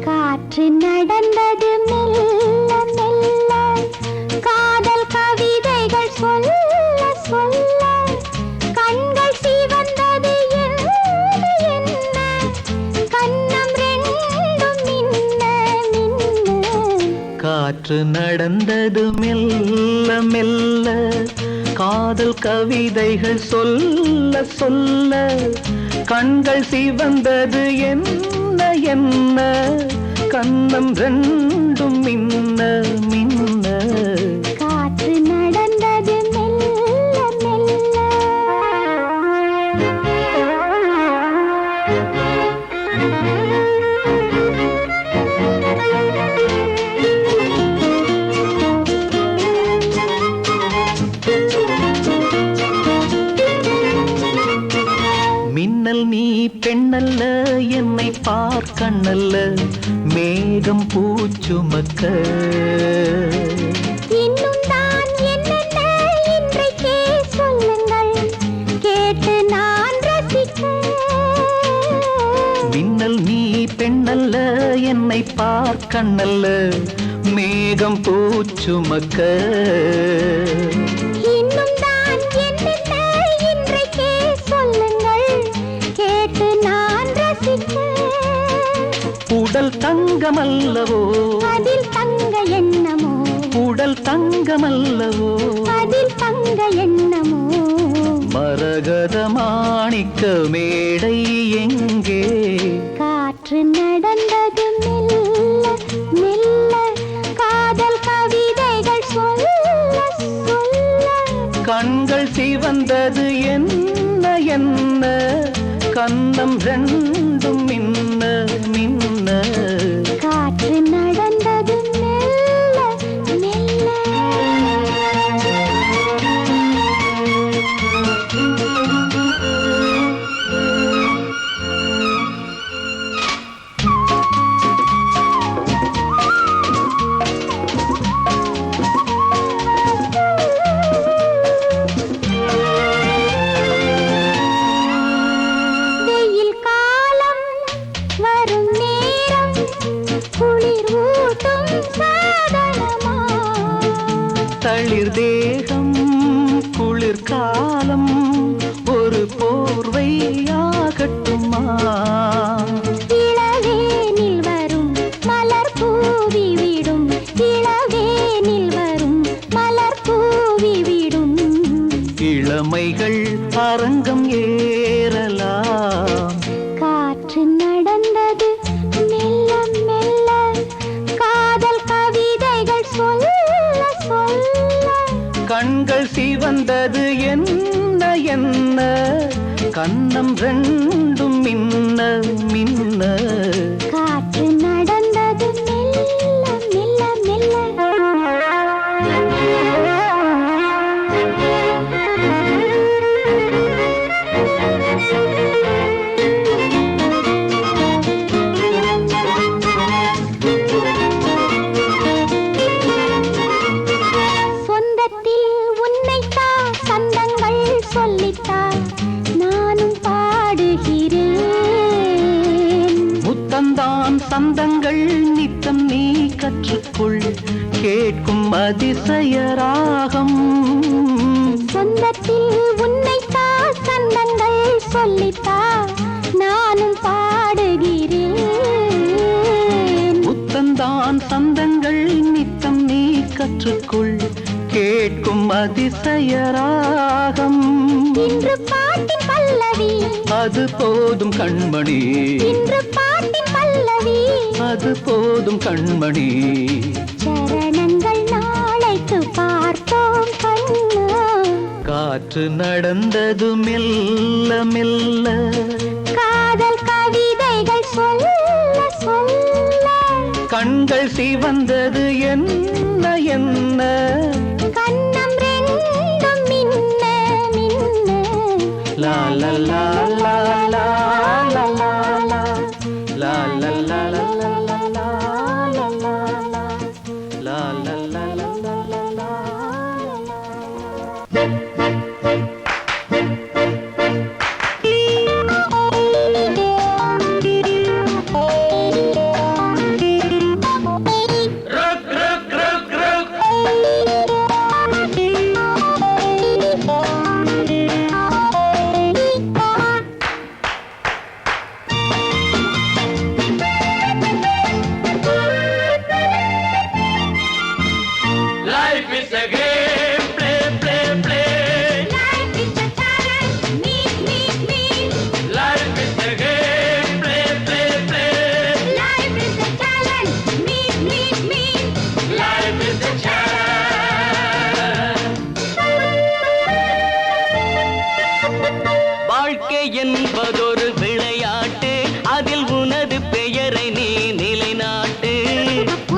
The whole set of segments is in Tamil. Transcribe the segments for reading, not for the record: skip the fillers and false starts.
காற்று நடந்தது மெல்ல மெல்ல, காதல் கவிதைகள் சொல்ல சொல்ல, கண்கள் சிவந்தது என்ன என்ன, கண்ணம் ரெண்டும் மின்ன மின்ன. காற்று நடந்தது மெல்ல மெல்ல, காதல் கவிதைகள் சொல்ல சொல்ல, கண்கள் சிவந்தது என்ன என்ன, கண்ணம் ரெண்டும் மின்ன மின்ன. காற்று நடந்தது மெல்ல மெல்ல. மின்னல் நீ பெண்ணல்ல, என்னை பார்க்கண்ணல்ல, மேகம் பூச்சுமக்க. இன்னும் தான் என்னென்ன இன்றைக்கே சொல்லுங்கள், கேட்டு நான் ரசிக்க. மின்னல் நீ பெண்ணல்ல, என்னை பார்க்கண்ணல்ல, மேகம் பூச்சுமக்க. இன்னும் தான் என்னென்ன இன்றைக்கே சொல்லுங்கள், கேட்டு நான் ரசிக்க. உடல் தங்கமல்லவோ, அதில் தங்க எண்ணமோ, உடல் தங்கமல்லவோ, அதில் தங்க எண்ணமோ. மரகத மாணிக்க மேடை எங்கே? காற்று நடந்தது மெல்ல மெல்ல, காதல் கவிதைகள் சொல்ல சொல்ல, கண்கள் சிவந்தது என்ன என்ன, கண்ணம் ரெண்டும் மின்ன மின்ன. காற்று நடந்தது மெல்ல மெல்ல. வெயில் காலம் வரும் நேரம், குளிர் ஊட்டும் சாதனமா. தளிர் தேகம் குளிர் காலம், ஒரு போர்வையாகட்டுமா? இளவேனில் வரும் மலர் பூவி விடும், இளவேனில் வரும் மலர் பூவி விடும். இளமைகள் அரங்கம் ஏறலாம். காற்று நடந்தது மெல்ல மெல்ல, காதல் கவிதைகள் சொல்ல சொல்ல, கண்கள் சிவந்தது என்ன என்ன, கண்ணம் ரெண்டும் மின்ன மின்ன. காற்று நடந்தது மெல்ல மெல்ல மெல்ல. சொந்தத்தில் உன்னைத்தா சந்தங்கள் சொல்லித்தா, நானும் பாடுகிறேன். முத்தந்தான் சந்தங்கள் நித்தம் நீ கற்றுக்கொள், கேட்கும் அதிசய ராகம். சொந்தத்தில் உன்னைத்தா சந்தங்கள் சொல்லித்தா, நானும் பாடுகிறேன். முத்தந்தான் சந்தங்கள் நித்தம் நீ கற்றுக்கொள், கேட்கும் அதிசய ராகம். இன்று பாட்டின் பல்லவி, அது போதும் கண்மணி, இன்று பாட்டின் பல்லவி, அது போதும் கண்மணி. சரணங்கள் நாளைக்கு பார்ப்போம் கண்ணா. காற்று நடந்தது மெல்ல மெல்ல, காதல் கவிதைகள் சொல்ல சொல்ல, கண்கள் சிவந்தது என்ன என்ன, கண்ணம் ரெண்டும் மின்ன மின்ன. லா லா லா லா லா லா லா லா லா லா லா லா லா லா லா லா லா லா லா. Thank you. வாழ்க்கை என்பதொரு விளையாட்டு, அதில் உனது பெயரை நீ நிலைநாட்டு.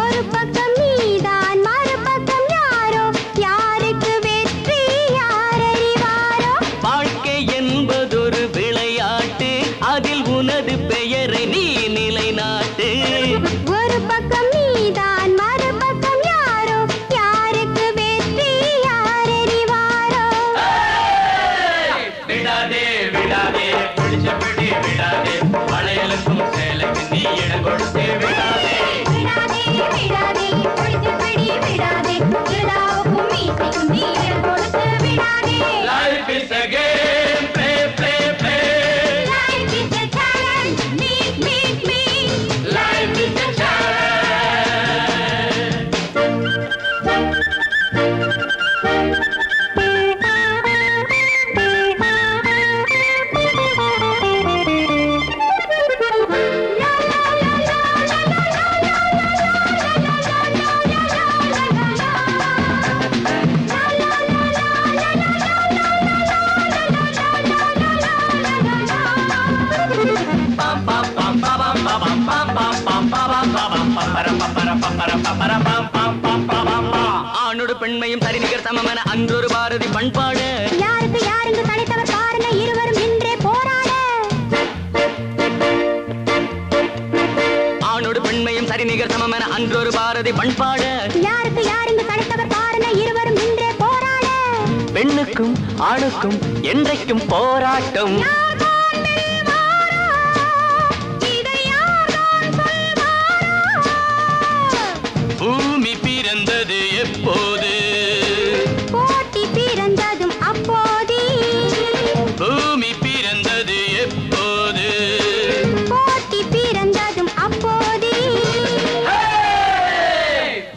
ஒரு பக்கம் நீதான் மறுபக்கம் யாரோ, யாருக்கு வெற்றி யார் அறிவாரோ. வாழ்க்கை என்பதொரு விளையாட்டு, அதில் உனது பெயரை நீ நிலைநாட்டு. ஒரு பக்கம் நீதான் மறுபக்கம் யாரோ, யாருக்கு வெற்றி யார் அறிவாரோ. விடாதே விடாதே பிடிச்ச பிடி விடாதே, வளையலுக்கும் சேலைக்கு நீ இடம் கொடுத்தே விடாதே. விடாதே விடாதே பிடித்து பிடி விடாதே, திருடாவுக்கும் மீசைக்கும் நீ இடம் கொடுத்து விடாதே. Life is a game, play play play. Life is a challenge, meet meet meet. Life is a ஆணோடு பெண்மையும் சரிநிகர் சமமென அன்றொரு பாரதி பண்பாடு. யாருக்கு யாருக்கு தனித்தவர் பாருங்க, இருவரும் இன்றே போராட. ஆணோடு பெண்மையும் சரிநிகர் சமமென அன்றொரு பாரதி பண்பாடு. யாருக்கு யாருக்கு தனித்தவர் பாருங்க, இருவரும் இன்றே போராட. பெண்ணுக்கும் ஆணுக்கும் என்றைக்கும் போராட்டம். யார்தான் வெல்வாரோ, இதை யார்தான் சொல்வாரோ. பூமி பிறந்தது எப்போது, போட்டி பிறந்ததும் அப்போதே, பூமி பிறந்தது எப்போது. போட்டி பிறந்ததும் அப்போதே.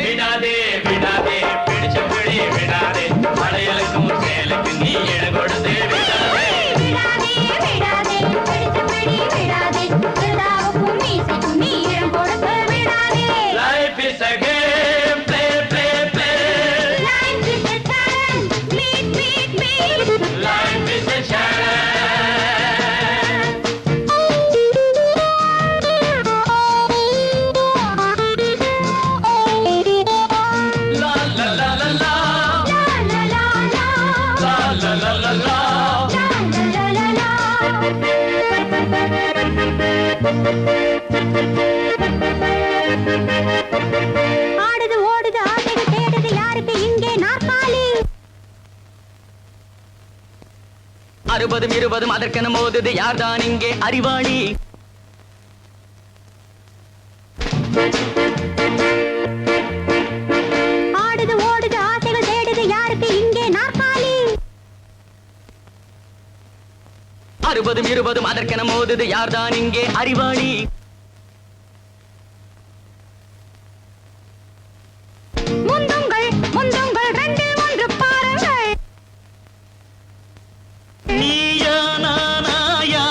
விடாதே விடாதே பிடிச்ச பிடி விடாதே, வளையலுக்கும் சேலைக்கு நீ இடம் கொடுத்தே விடாதே. விடாதே விடாதே பிடித்து பிடி விடாதே, திருடாவுக்கும் மீசைக்கும் நீ இடம் கொடுத்து விடாதே. Life is a game, play play play. Life is a challenge, meet meet meet. Life is a challenge. La la la la la, La la la la, la la la la la. la la la la. ஆடுது ஓடுது ஆசைகள் தேடுது, யாருக்கு இங்கே நாற்காலி. 60 20 அதற்கென மோதுது, யார்தான் இங்கே அறிவாளி. ஆடுது ஓடுது ஆசைகள் தேடுது, யாருக்கு இங்கே நாற்காலி. 60 20 அதற்கென மோதுது, யார்தான் இங்கே அறிவாளி. முந்துங்கள் முந்துங்கள் ரெண்டில் ஒன்று பாருங்கள். நீயா நானாயா,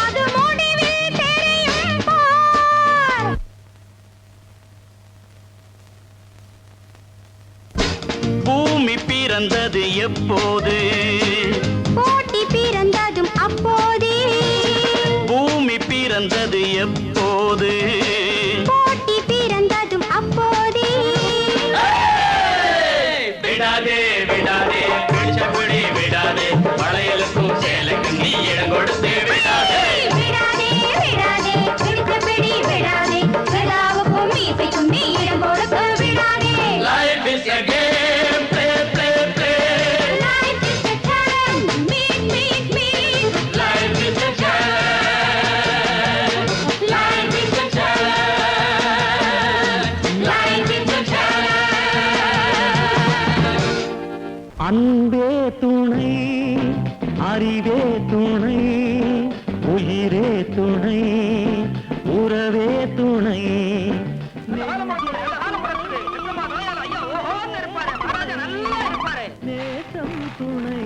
அது முடிவில் தெரியும் பார். பூமி பிறந்தது எப்போது, போட்டி பிறந்ததும் அப்போதே, பூமி பிறந்தது எப்போது. போட்டி பிறந்ததும் அப்போதே. விடாதே விடாதே பிடிச்ச பிடி விடாதே, வளையலுக்கும் சேலைக்கும் நீ இடம் கொடுத்தே விடாதே. விடாதே விடாதே பிடித்த பிடி விடாதே, விழாவுக்கும் மீசைக்கும் நீ இடம் கொடுக்க விடாதே. Life is a game, play play play. Life is a challenge, meet meet meet. Life is a challenge. Life is a challenge. Life is a challenge. அன்பே துணை, அறிவே துணை, உயிரே துணை, உறவே துணை. நேசம் துணை,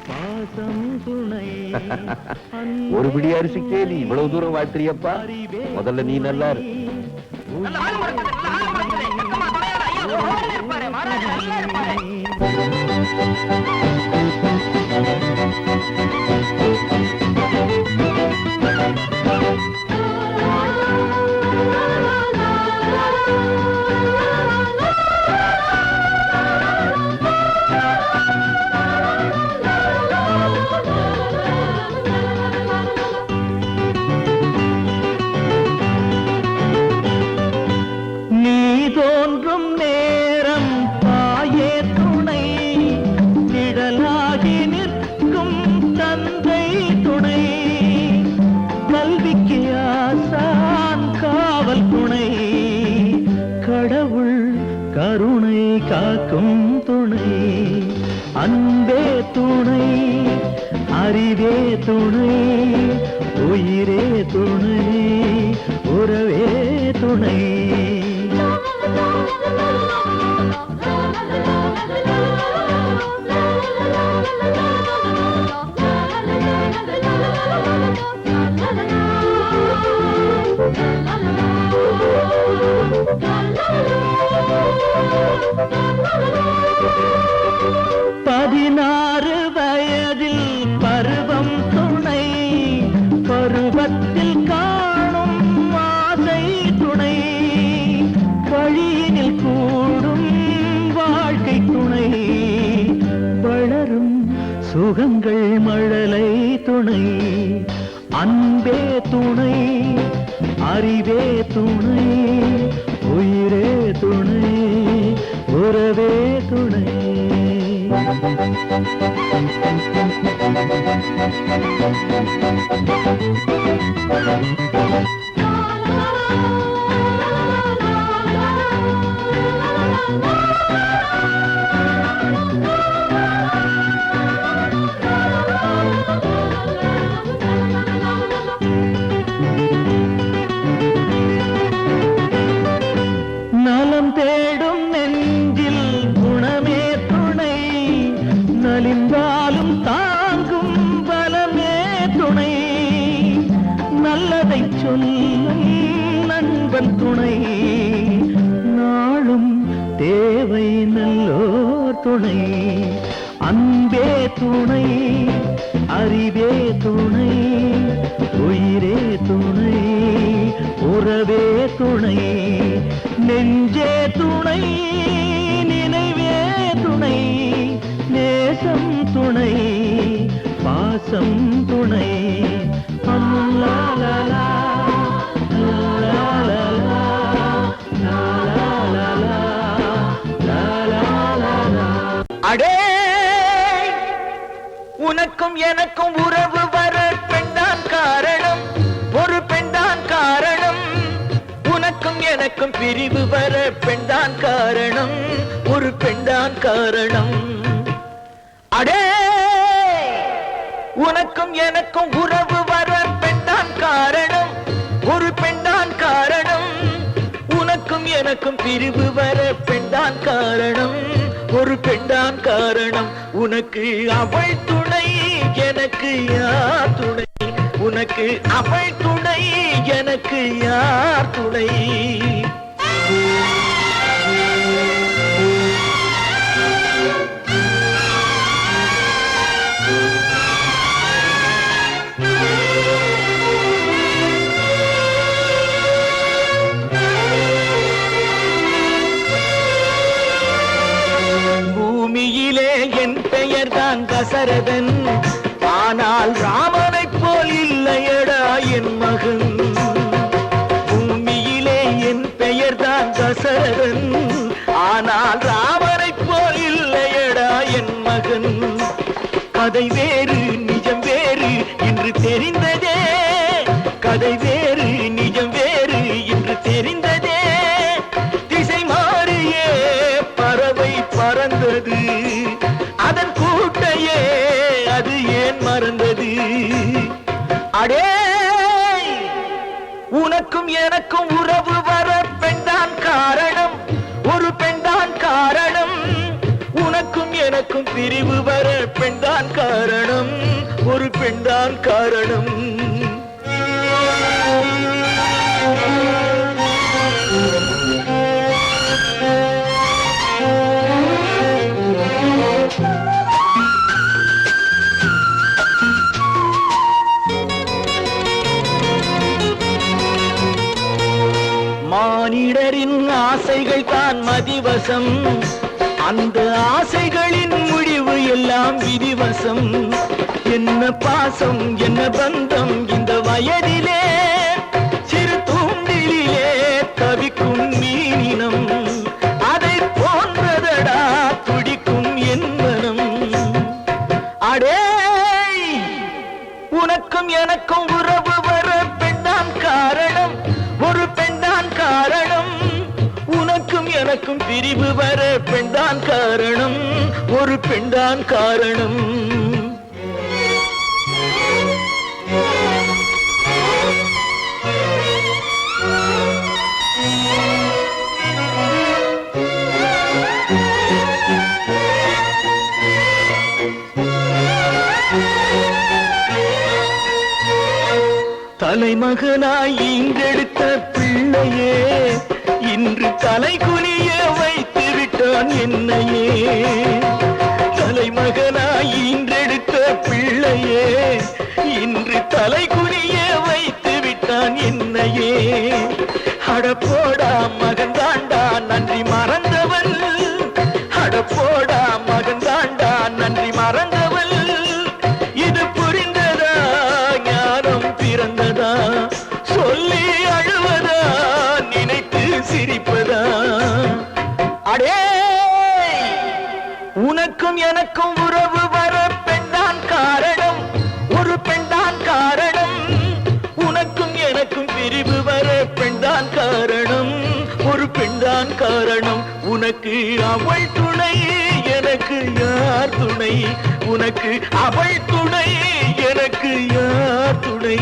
பாசம் துணை. ஒரு பிடி அரிசிக்கே நீ இவ்வளவு தூரம் வாழ்த்துறியப்பா. முதல்ல நீ நல்லா இரு. உனக்கும் துணை அன்பே துணை அறிவே துணை உயிரே துணை உறவே துணை பதினாறு வயதில் பருவம் துணை பருவத்தில் காணும் ஆசை துணை வழியினில் கூடும் வாழ்க்கை துணை வளரும் சுகங்கள் மழலை துணை அன்பே துணை அறிவே துணை உயிரே துணை உறவே துணை நலம் தேடும் நெஞ்சில் குணமே துணை நலிந்தாலும் தாங்கும் பலமே துணை நல்லதை சொல்லும் நண்பன் துணை நாளும் தேவை நல்லோர் துணை அன்பே துணை அறிவே துணை உயிரே துணை உறவே துணை நெஞ்சே துணை நினைவே துணை நேசம் துணை பாசம் துணை அல்லாலலா, அல்லாலலா, லாலாலலா, லாலாலலா. அடே உனக்கும் எனக்கும் உறவு வர பெண்தான் காரணம் ஒரு பெண்தான் காரணம் உனக்கும் எனக்கும் பிரிவு வர பெண்தான் காரணம் ஒரு பெண்தான் காரணம் அடே உனக்கும் எனக்கும் உறவு வர பெண்தான் காரணம் ஒரு பெண்தான் காரணம் உனக்கும் எனக்கும் பிரிவு வர பெண்தான் காரணம் ஒரு பெண்தான் காரணம் உனக்கு அவள் துணை எனக்கு யார் துணை உனக்கு அவள் துணை எனக்கு யார் துணை பூமியிலே என் பெயர்தான் தசரதன் ஆனால் ராமனைப் போல் இல்லையடா என் மகன் பூமியிலே என் பெயர்தான் தசரதன் ஆனால் ராமனைப் போல் இல்லையடா என் மகன் கதை வேறு நிஜம் வேறு என்று தெரிந்ததே கதை வேறு நிஜம் வேறு என்று தெரிந்ததே திசை மாறியே பறவை பறந்தது அதன் கூட்டையே அது ஏன் மறந்தது அடே உனக்கும் எனக்கும் உறவு வர பெண்தான் காரணம் ஒரு பெண்தான் காரணம் உனக்கும் எனக்கும் பிரிவு வர பெண்தான் காரணம் ஒரு பெண்தான் காரணம் மானிடரின் ஆசைகள் தான் மதிவசம் அந்த ஆசைகளின் முடிவு எல்லாம் விதிவசம் என்ன பாசம் என்ன பந்தம் இந்த வயதிலே சிறு தூண்டிலே தவிக்கும் மீனினம் அதை போன்றதடா துடிக்கும் என் மனம் அடே உனக்கும் எனக்கும் உறவு வர பெண்தான் காரணம் ஒரு பெண்தான் காரணம் உனக்கும் எனக்கு எனக்கும் பிரிவு வர பெண்தான் காரணம், ஒரு பெண்தான் காரணம். தலைமகனாய் இங்கெடுத்த பிள்ளையே இன்று தலை குனிய வைத்து விட்டான் என்னையே. தலைமகனாய் இன்றெடுத்த பிள்ளையே இன்று தலை குனிய வைத்து விட்டான் என்னையே. அடப்போடா மகன் தாண்டா நன்றி மறந்தவள், அடப்போடா மகன் தாண்டா நன்றி மறந்தவள். இது புரிந்ததா ஞானம் பிறந்ததா, சொல்லி அழுவதா நினைத்து சிரிப்பதா. அடே உனக்கும் எனக்கும் உறவு வர பெண்தான் காரணம், ஒரு பெண்தான் காரணம். உனக்கும் எனக்கும் பிரிவு வர பெண்தான் காரணம், ஒரு பெண்தான் காரணம். உனக்கு அவள் துணை, எனக்கு யார் துணை? உனக்கு அவள் துணை, எனக்கு யார் துணை?